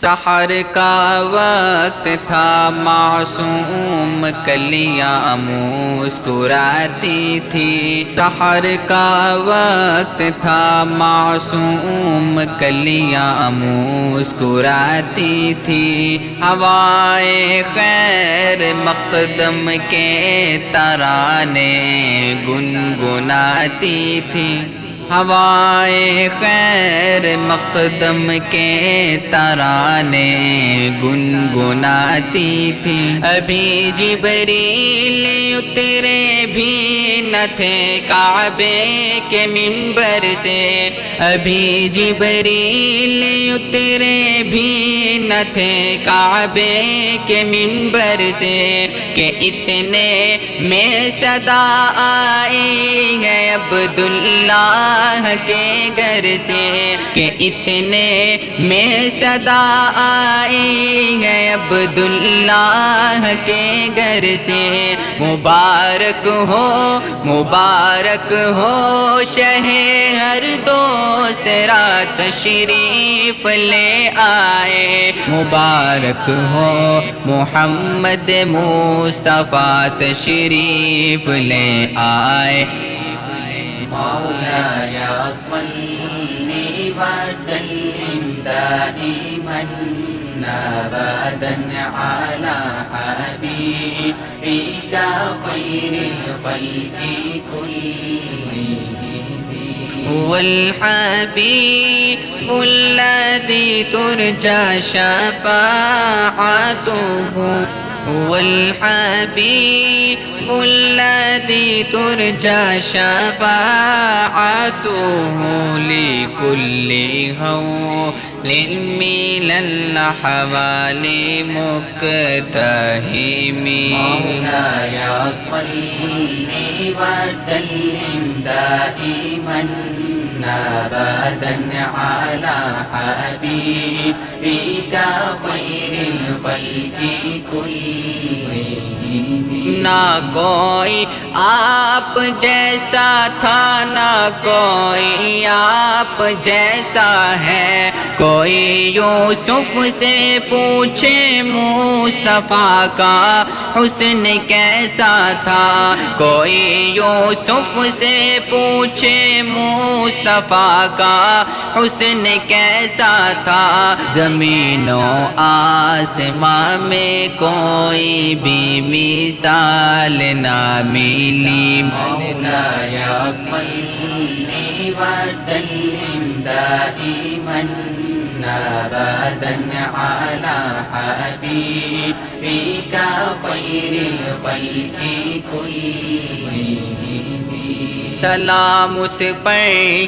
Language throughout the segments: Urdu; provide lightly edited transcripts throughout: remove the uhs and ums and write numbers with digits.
سحر کا وقت تھا معصوم کلیاں مسکراتی تھی، سحر کا وقت تھا معصوم کلیاں مسکراتی تھی، ہوائے خیر مقدم کے ترانے گنگناتی تھی، ہوائے خیر مقدم کے ترانے گنگناتی تھی، ابھی جبریل اترے بھی نہ تھے کعبے کے منبر سے، ابھی جبریل اترے بھی نہ تھے کعبے کے منبر سے، کہ اتنے میں صدا آئی ہے عبداللہ کے گھر سے، کہ اتنے میں صدا آئی ہے عبداللہ کے گھر سے، مبارک ہو شہ ہر دوسرا تشریف لے آئے، مبارک ہو محمد مصطفیٰ تشریف لے آئے، مولاي صل وسلم دائما ابدا على حبيبك خير الخلق كلهم، والحبيب الذي ترجى شفاعته، والحبيب الذي ترجى شفاعته لكل هول من الأحوال مقتحم، مولاي صل وسلم دائما ابدا على حبيبك خير الخلق كلهم، نہ کوئی آپ جیسا تھا نہ کوئی آپ جیسا ہے، کوئی یوسف سے پوچھے مصطفیٰ کا حسن کیسا تھا، کوئی یوسف سے پوچھے مصطفیٰ کا حسن کیسا تھا، زمین و آسمان میں کوئی بھی مثال نہ ملی، مولاي صل وسلم دائما ابدا على حبيبك خير الخلق كلهم، سلام اس پر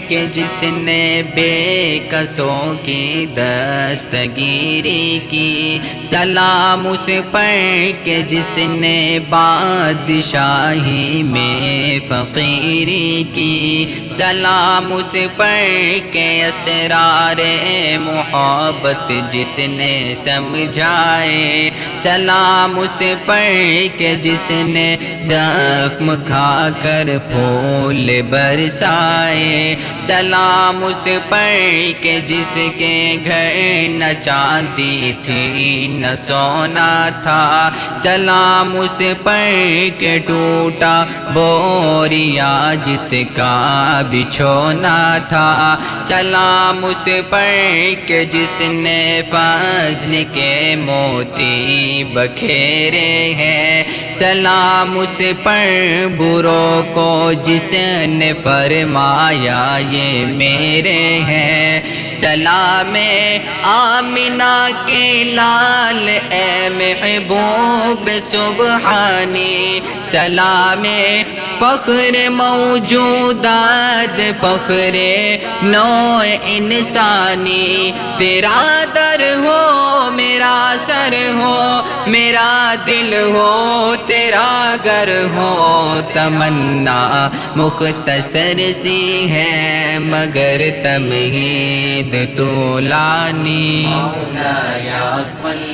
کہ جس نے بے کسوں کی دستگیری کی، سلام اس پر کہ جس نے بادشاہی میں فقیری کی، سلام اس پر کہ اسرار محبت جس نے سمجھائے، سلام اس پر کہ جس نے زخم کھا کر پھول برسائے، سلام اس پر کہ جس کے گھر نہ چاندی تھی نہ سونا تھا، سلام اس پر کہ ٹوٹا بوریا جس کا بچھونا تھا، سلام اس پر کہ جس نے فضل کے موتی بکھیرے ہیں، سلام اس پر بروں کو جس نے فرمایا یہ میرے ہیں، سلام آمنہ کے لال اے محبوب سبحانی، سلام فخر موجودات فخر نوع انسانی، تیرا در ہو میرا سر ہو میرا دل ہو تیرا گھر ہو، تمنا مختصر سی ہے مگر تمہید طولانی، مولاي صل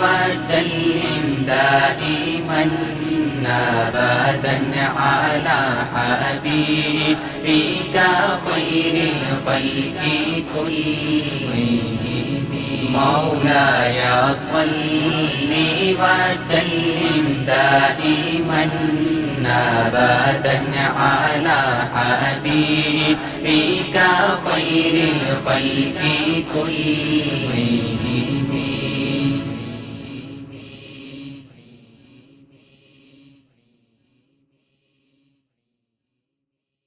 وسلم دائما ابدا على حبيبك خير الخلق كلهم، مولاي صل وسلم دائما أبدا على حبيبك خير الخلق كلهم